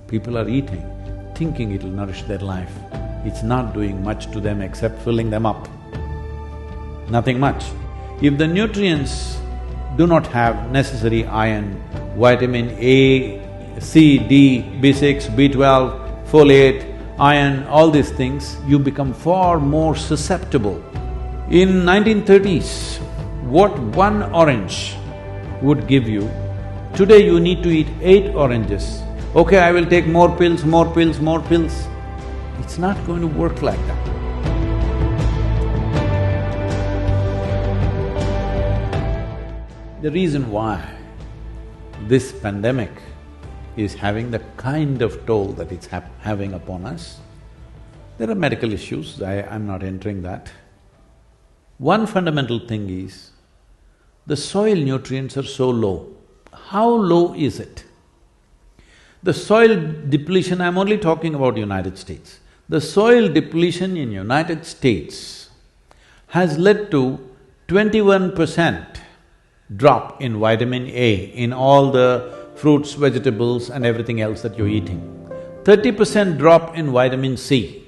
People are eating, thinking it'll nourish their life. It's not doing much to them except filling them up. Nothing much. If the nutrients do not have necessary iron, vitamin A, C, D, B6, B12, folate, iron, all these things, you become far more susceptible. In 1930s, what one orange would give you, today you need to eat 8 oranges. Okay, I will take more pills, more pills, more pills. It's not going to work like that. The reason why this pandemic is having the kind of toll that it's having upon us, there are medical issues, I'm not entering that. One fundamental thing is, the soil nutrients are so low. How low is it? The soil depletion, I'm only talking about United States. The soil depletion in United States has led to 21% drop in vitamin A in all the fruits, vegetables and everything else that you're eating. 30% drop in vitamin C,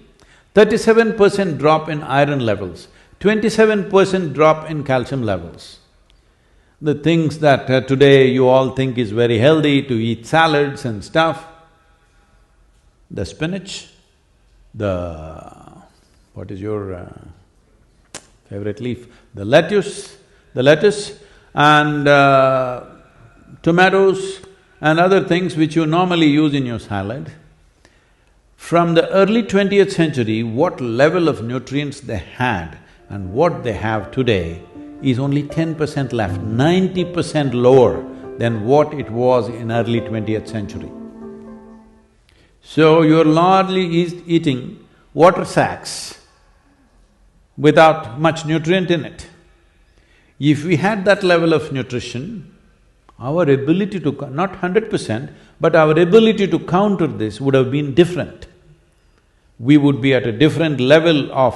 37% drop in iron levels, 27% drop in calcium levels. The things that today you all think is very healthy to eat salads and stuff, the spinach, what is your favorite leaf? The lettuce and tomatoes and other things which you normally use in your salad. From the early 20th century, what level of nutrients they had and what they have today is only 10% left, 90% lower than what it was in early 20th century. So you're largely eating water sacks without much nutrient in it. If we had that level of nutrition, our ability to… not 100%, but our ability to counter this would have been different. We would be at a different level of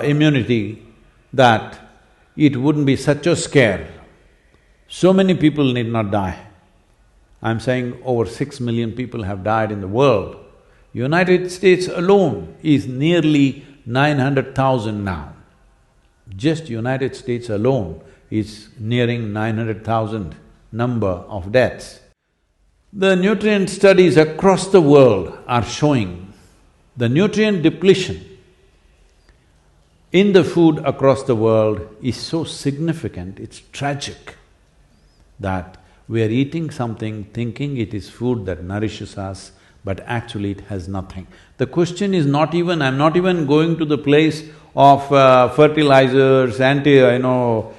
immunity that it wouldn't be such a scare. So many people need not die. I'm saying over 6 million people have died in the world. United States alone is nearly 900,000 now. Just United States alone is nearing 900,000 number of deaths. The nutrient studies across the world are showing the nutrient depletion in the food across the world is so significant, it's tragic that we are eating something thinking it is food that nourishes us, but actually it has nothing. The question is not even… I'm not even going to the place of fertilizers, pesticides,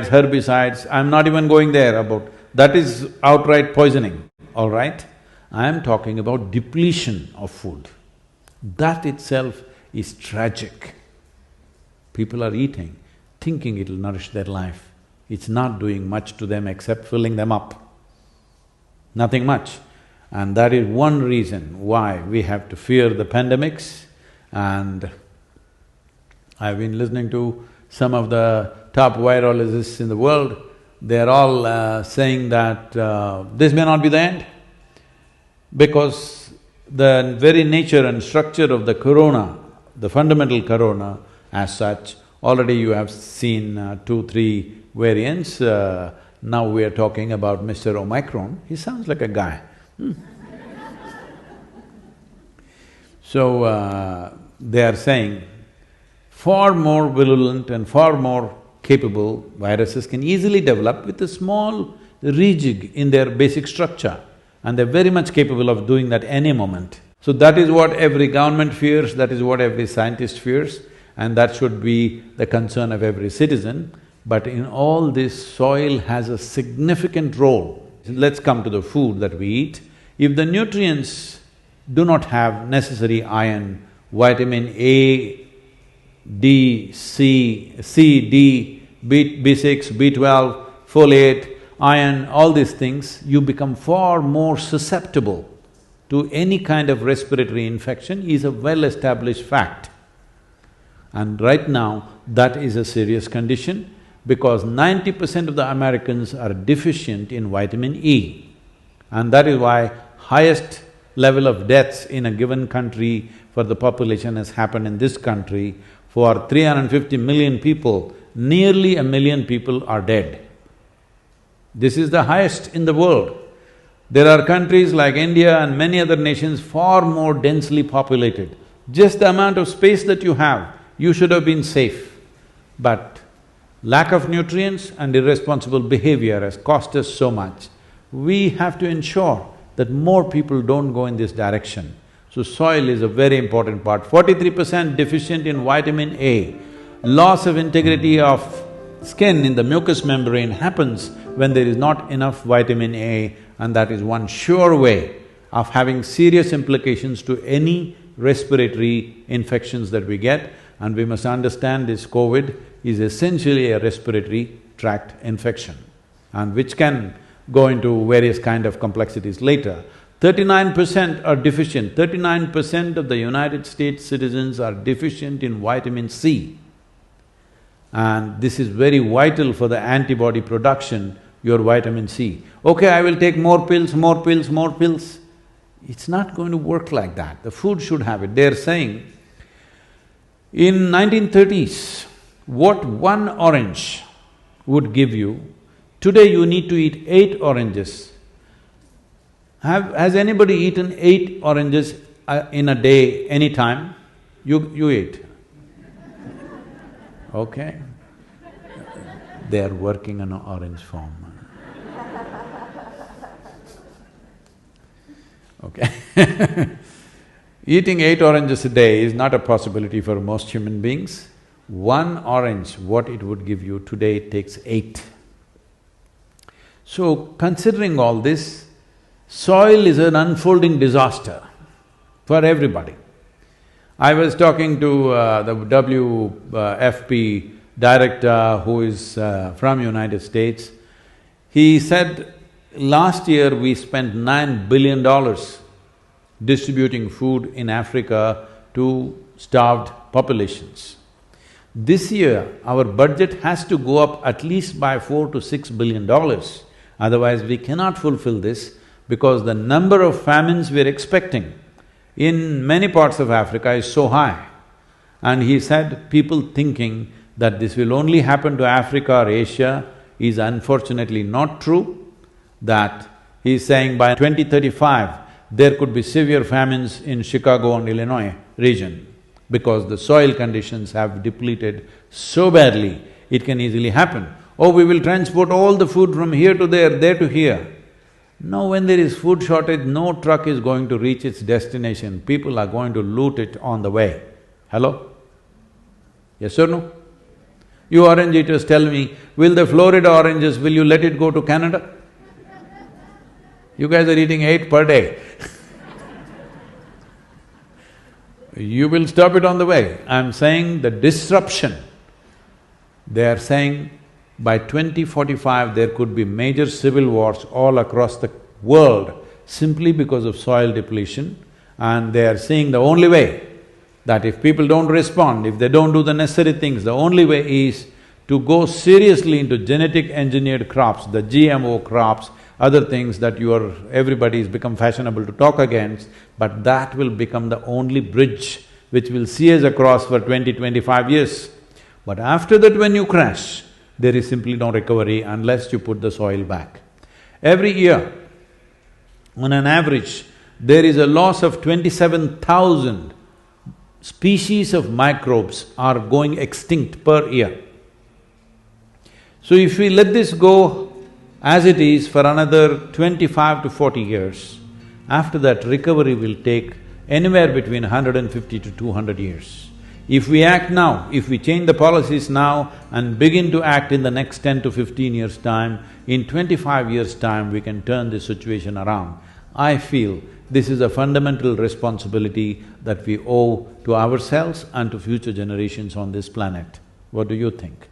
herbicides, I'm not even going there about… that is outright poisoning, all right? I am talking about depletion of food. That itself is tragic. People are eating, thinking it'll nourish their life. It's not doing much to them except filling them up. Nothing much. And that is one reason why we have to fear the pandemics. And I've been listening to some of the top virologists in the world, they're all saying that this may not be the end, because the very nature and structure of the corona, the fundamental corona as such, already you have seen 2-3 variants. Now we are talking about Mr. Omicron, he sounds like a guy. So, they are saying far more virulent and far more capable viruses can easily develop with a small rejig in their basic structure, and they're very much capable of doing that any moment. So that is what every government fears, that is what every scientist fears, and that should be the concern of every citizen. But in all this, soil has a significant role. Let's come to the food that we eat. If the nutrients do not have necessary iron, vitamin A, D, C, D, B6, B12, folate, iron, all these things, you become far more susceptible to any kind of respiratory infection is a well-established fact. And right now, that is a serious condition because 90% of the Americans are deficient in vitamin E. And that is why highest level of deaths in a given country for the population has happened in this country. For 350 million people, nearly 1 million people are dead. This is the highest in the world. There are countries like India and many other nations far more densely populated. Just the amount of space that you have, you should have been safe. But lack of nutrients and irresponsible behavior has cost us so much. We have to ensure that more people don't go in this direction. So soil is a very important part. 43% deficient in vitamin A. Loss of integrity of skin in the mucous membrane happens when there is not enough vitamin A, and that is one sure way of having serious implications to any respiratory infections that we get. And we must understand this COVID is essentially a respiratory tract infection, and which can go into various kind of complexities later. 39% are deficient. 39% of the United States citizens are deficient in vitamin C. And this is very vital for the antibody production, your vitamin C. Okay, I will take more pills, more pills, more pills. It's not going to work like that. The food should have it. They're saying, in 1930s, what one orange would give you, today you need to eat 8 oranges. Has anybody eaten 8 oranges in a day, any time? You ate? Okay. They are working on an orange farm. Okay. Eating 8 oranges a day is not a possibility for most human beings. One orange, what it would give you, today it takes 8. So, considering all this, soil is an unfolding disaster for everybody. I was talking to the WFP director who is from United States. He said, last year we spent $9 billion distributing food in Africa to starved populations. This year, our budget has to go up at least by $4 to $6 billion. Otherwise, we cannot fulfill this, because the number of famines we're expecting in many parts of Africa is so high. And he said, people thinking that this will only happen to Africa or Asia is unfortunately not true. That he's saying by 2035, there could be severe famines in Chicago and Illinois region, because the soil conditions have depleted so badly, it can easily happen. Oh, we will transport all the food from here to there to here. No, when there is food shortage, no truck is going to reach its destination, people are going to loot it on the way. Hello? Yes or no? You orange eaters, tell me, will the Florida oranges, will you let it go to Canada? You guys are eating 8 per day. You will stop it on the way. I'm saying the disruption, they are saying by 2045 there could be major civil wars all across the world simply because of soil depletion, and they are saying the only way that if people don't respond, if they don't do the necessary things, the only way is to go seriously into genetic engineered crops, the GMO crops, other things that everybody's become fashionable to talk against, but that will become the only bridge which will see us across for 20-25 years. But after that, when you crash, there is simply no recovery unless you put the soil back. Every year, on an average, there is a loss of 27,000 species of microbes are going extinct per year. So if we let this go as it is for another 25 to 40 years, after that recovery will take anywhere between 150 to 200 years. If we act now, if we change the policies now and begin to act in the next 10 to 15 years' time, in 25 years' time we can turn this situation around. I feel this is a fundamental responsibility that we owe to ourselves and to future generations on this planet. What do you think?